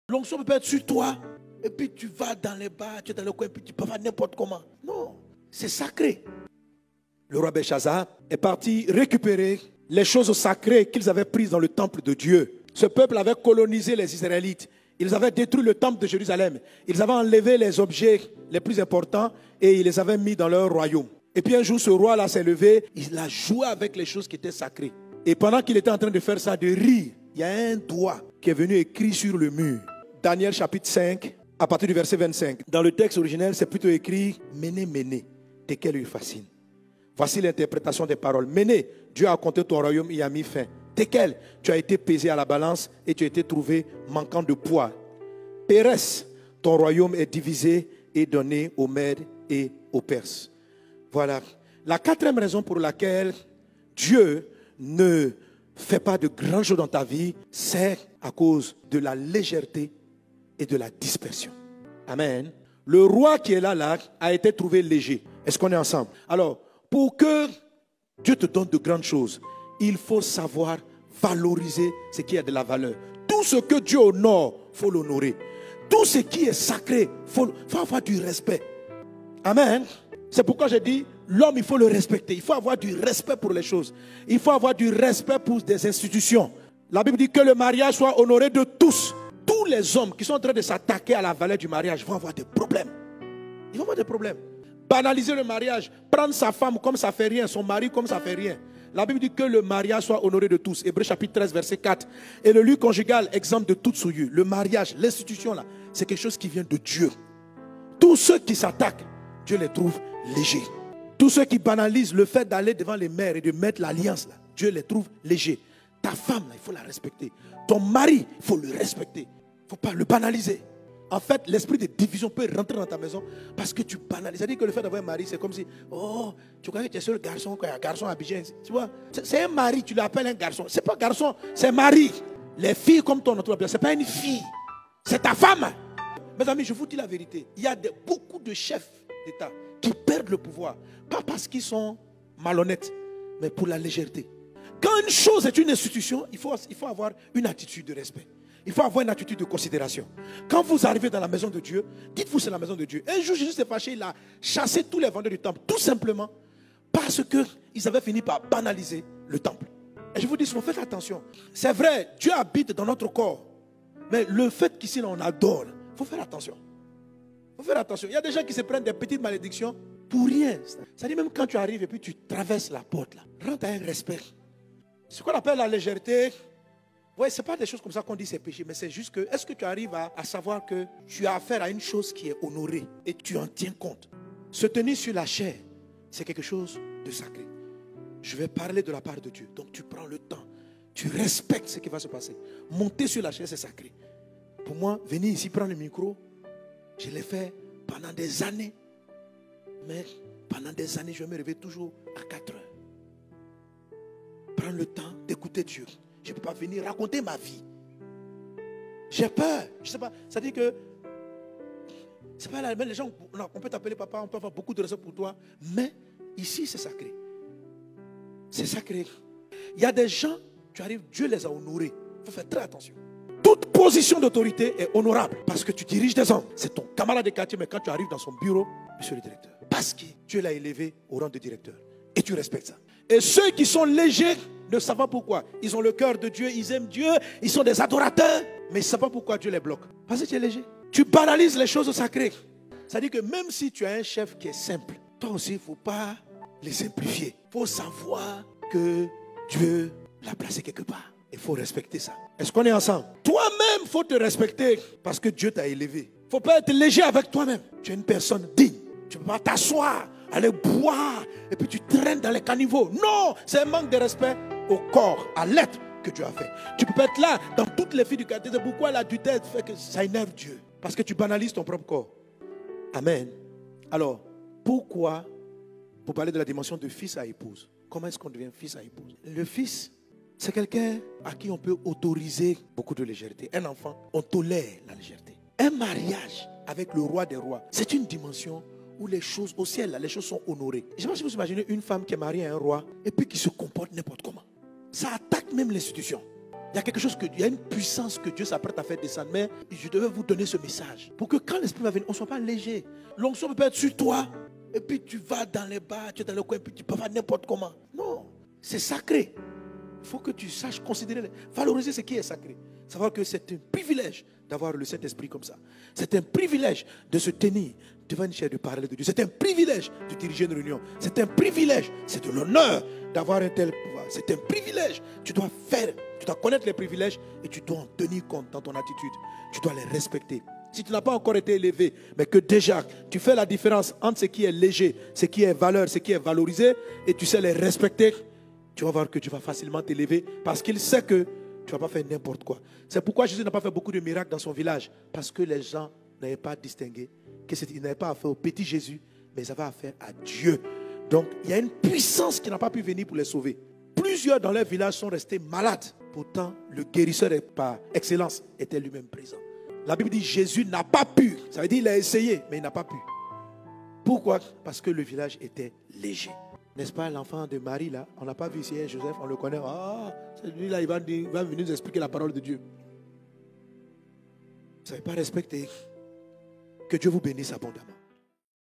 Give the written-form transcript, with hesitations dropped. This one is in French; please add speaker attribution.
Speaker 1: L'onction peut être sur toi. Et puis tu vas dans les bars, tu es dans le coin, et puis tu peux faire n'importe comment. Non, c'est sacré. Le roi Belshazzar est parti récupérer les choses sacrées qu'ils avaient prises dans le temple de Dieu. Ce peuple avait colonisé les Israélites. Ils avaient détruit le temple de Jérusalem. Ils avaient enlevé les objets les plus importants et ils les avaient mis dans leur royaume. Et puis un jour, ce roi-là s'est levé. Il a joué avec les choses qui étaient sacrées. Et pendant qu'il était en train de faire ça, de rire, il y a un doigt qui est venu écrit sur le mur. Daniel chapitre 5, à partir du verset 25. Dans le texte originel, c'est plutôt écrit « Méné, Méné, tekel Upharsin ». Voici l'interprétation des paroles. Méné, Dieu a compté ton royaume et a mis fin. Tekel, tu as été pesé à la balance et tu as été trouvé manquant de poids. Pérès, ton royaume est divisé et donné aux Mèdes et aux Perses. Voilà. La quatrième raison pour laquelle Dieu ne fait pas de grandes choses dans ta vie, c'est à cause de la légèreté et de la dispersion. Amen. Le roi qui est là a été trouvé léger. Est-ce qu'on est ensemble? Alors, pour que Dieu te donne de grandes choses, il faut savoir valoriser ce qui a de la valeur. Tout ce que Dieu honore, il faut l'honorer. Tout ce qui est sacré, il faut avoir du respect. Amen. C'est pourquoi j'ai dit, l'homme, il faut le respecter. Il faut avoir du respect pour les choses. Il faut avoir du respect pour des institutions. La Bible dit que le mariage soit honoré de tous. Tous les hommes qui sont en train de s'attaquer à la valeur du mariage vont avoir des problèmes. Ils vont avoir des problèmes. Banaliser le mariage, prendre sa femme comme ça fait rien, son mari comme ça fait rien. La Bible dit que le mariage soit honoré de tous. Hébreux chapitre 13, verset 4. Et le lieu conjugal, exemple de toute souillure. Le mariage, l'institution là, c'est quelque chose qui vient de Dieu. Tous ceux qui s'attaquent, Dieu les trouve légers. Tous ceux qui banalisent le fait d'aller devant les mères et de mettre l'alliance là, Dieu les trouve légers. Ta femme là, il faut la respecter. Ton mari, il faut le respecter. Il ne faut pas le banaliser. En fait, l'esprit de division peut rentrer dans ta maison parce que tu banalises. C'est-à-dire que le fait d'avoir un mari, c'est comme si, oh, tu crois que tu es seul garçon, quand il y a un garçon à Abidjan. Tu vois, c'est un mari, tu l'appelles un garçon. Ce n'est pas garçon, c'est mari. Les filles comme ton autre, ce n'est pas une fille, c'est ta femme. Mes amis, je vous dis la vérité. Il y a beaucoup de chefs d'État qui perdent le pouvoir. Pas parce qu'ils sont malhonnêtes, mais pour la légèreté. Quand une chose est une institution, il faut avoir une attitude de respect. Il faut avoir une attitude de considération. Quand vous arrivez dans la maison de Dieu, dites-vous c'est la maison de Dieu. Un jour, Jésus s'est fâché, il a chassé tous les vendeurs du temple. Tout simplement parce qu'ils avaient fini par banaliser le temple. Et je vous dis, faites attention. C'est vrai, Dieu habite dans notre corps. Mais le fait qu'ici, on adore, il faut faire attention. Il faut faire attention. Il y a des gens qui se prennent des petites malédictions pour rien. C'est-à-dire même quand tu arrives et puis tu traverses la porte, là, rentre à un respect. Ce qu'on appelle la légèreté. Oui, ce n'est pas des choses comme ça qu'on dit c'est péché, mais c'est juste que, est-ce que tu arrives à savoir que tu as affaire à une chose qui est honorée et tu en tiens compte? Se tenir sur la chair, c'est quelque chose de sacré. Je vais parler de la part de Dieu. Donc tu prends le temps, tu respectes ce qui va se passer. Monter sur la chair, c'est sacré. Pour moi, venir ici prendre le micro, je l'ai fait pendant des années. Mais pendant des années, je me réveille toujours à 4 heures. Prendre le temps d'écouter Dieu. Je ne peux pas venir raconter ma vie. J'ai peur. Je ne sais pas. Ça dit que c'est pas la même. Les gens, on peut t'appeler papa, on peut avoir beaucoup de respect pour toi. Mais ici, c'est sacré. C'est sacré. Il y a des gens, tu arrives, Dieu les a honorés. Il faut faire très attention. Toute position d'autorité est honorable parce que tu diriges des hommes. C'est ton camarade de quartier, mais quand tu arrives dans son bureau, monsieur le directeur, parce que Dieu l'a élevé au rang de directeur. Et tu respectes ça. Et ceux qui sont légers ne savent pas pourquoi. Ils ont le cœur de Dieu, ils aiment Dieu, ils sont des adorateurs, mais ils ne savent pas pourquoi Dieu les bloque. Parce que tu es léger. Tu banalises les choses sacrées. C'est-à-dire que même si tu as un chef qui est simple, toi aussi, il ne faut pas les simplifier. Il faut savoir que Dieu l'a placé quelque part. Il faut respecter ça. Est-ce qu'on est ensemble? Toi-même, il faut te respecter parce que Dieu t'a élevé. Il ne faut pas être léger avec toi-même. Tu es une personne digne. Tu ne peux pas t'asseoir, aller boire, et puis tu traînes dans les caniveaux. Non, c'est un manque de respect au corps, à l'être que Dieu a fait. Tu peux pas être là, dans toutes les filles du quartier. C'est pourquoi l'adultère fait que ça énerve Dieu. Parce que tu banalises ton propre corps. Amen. Alors, pourquoi, pour parler de la dimension de fils à épouse, comment est-ce qu'on devient fils à épouse? Le fils, c'est quelqu'un à qui on peut autoriser beaucoup de légèreté. Un enfant, on tolère la légèreté. Un mariage avec le roi des rois, c'est une dimension où les choses, au ciel, là, les choses sont honorées. Je ne sais pas si vous imaginez une femme qui est mariée à un roi et puis qui se comporte n'importe comment. Ça attaque même l'institution. Il y a quelque chose il y a une puissance que Dieu s'apprête à faire descendre. Mais je devais vous donner ce message. Pour que quand l'Esprit va venir, on ne soit pas léger. L'onction peut être sur toi. Et puis tu vas dans les bars, tu es dans le coin, et puis tu peux faire n'importe comment. Non, c'est sacré. Il faut que tu saches considérer, valoriser ce qui est sacré. Savoir que c'est un privilège d'avoir le Saint-Esprit comme ça. C'est un privilège de se tenir devant une chaire de parler de Dieu. C'est un privilège de diriger une réunion. C'est un privilège, c'est de l'honneur d'avoir un tel pouvoir. C'est un privilège. Tu dois faire, tu dois connaître les privilèges et tu dois en tenir compte dans ton attitude. Tu dois les respecter. Si tu n'as pas encore été élevé, mais que déjà tu fais la différence entre ce qui est léger, ce qui est valeur, ce qui est valorisé, et tu sais les respecter, tu vas voir que tu vas facilement t'élever parce qu'il sait que tu ne vas pas faire n'importe quoi. C'est pourquoi Jésus n'a pas fait beaucoup de miracles dans son village, parce que les gens n'avaient pas distingué, qu'ils n'avaient pas affaire au petit Jésus, mais ils avaient affaire à Dieu. Donc il y a une puissance qui n'a pas pu venir pour les sauver. Plusieurs dans leur village sont restés malades. Pourtant, le guérisseur par excellence était lui-même présent. La Bible dit Jésus n'a pas pu. Ça veut dire qu'il a essayé, mais il n'a pas pu. Pourquoi? Parce que le village était léger. N'est-ce pas l'enfant de Marie là? On n'a pas vu ici Joseph, on le connaît. Ah, celui-là, il va venir nous expliquer la parole de Dieu. Vous ne savez pas respecter. Que Dieu vous bénisse abondamment.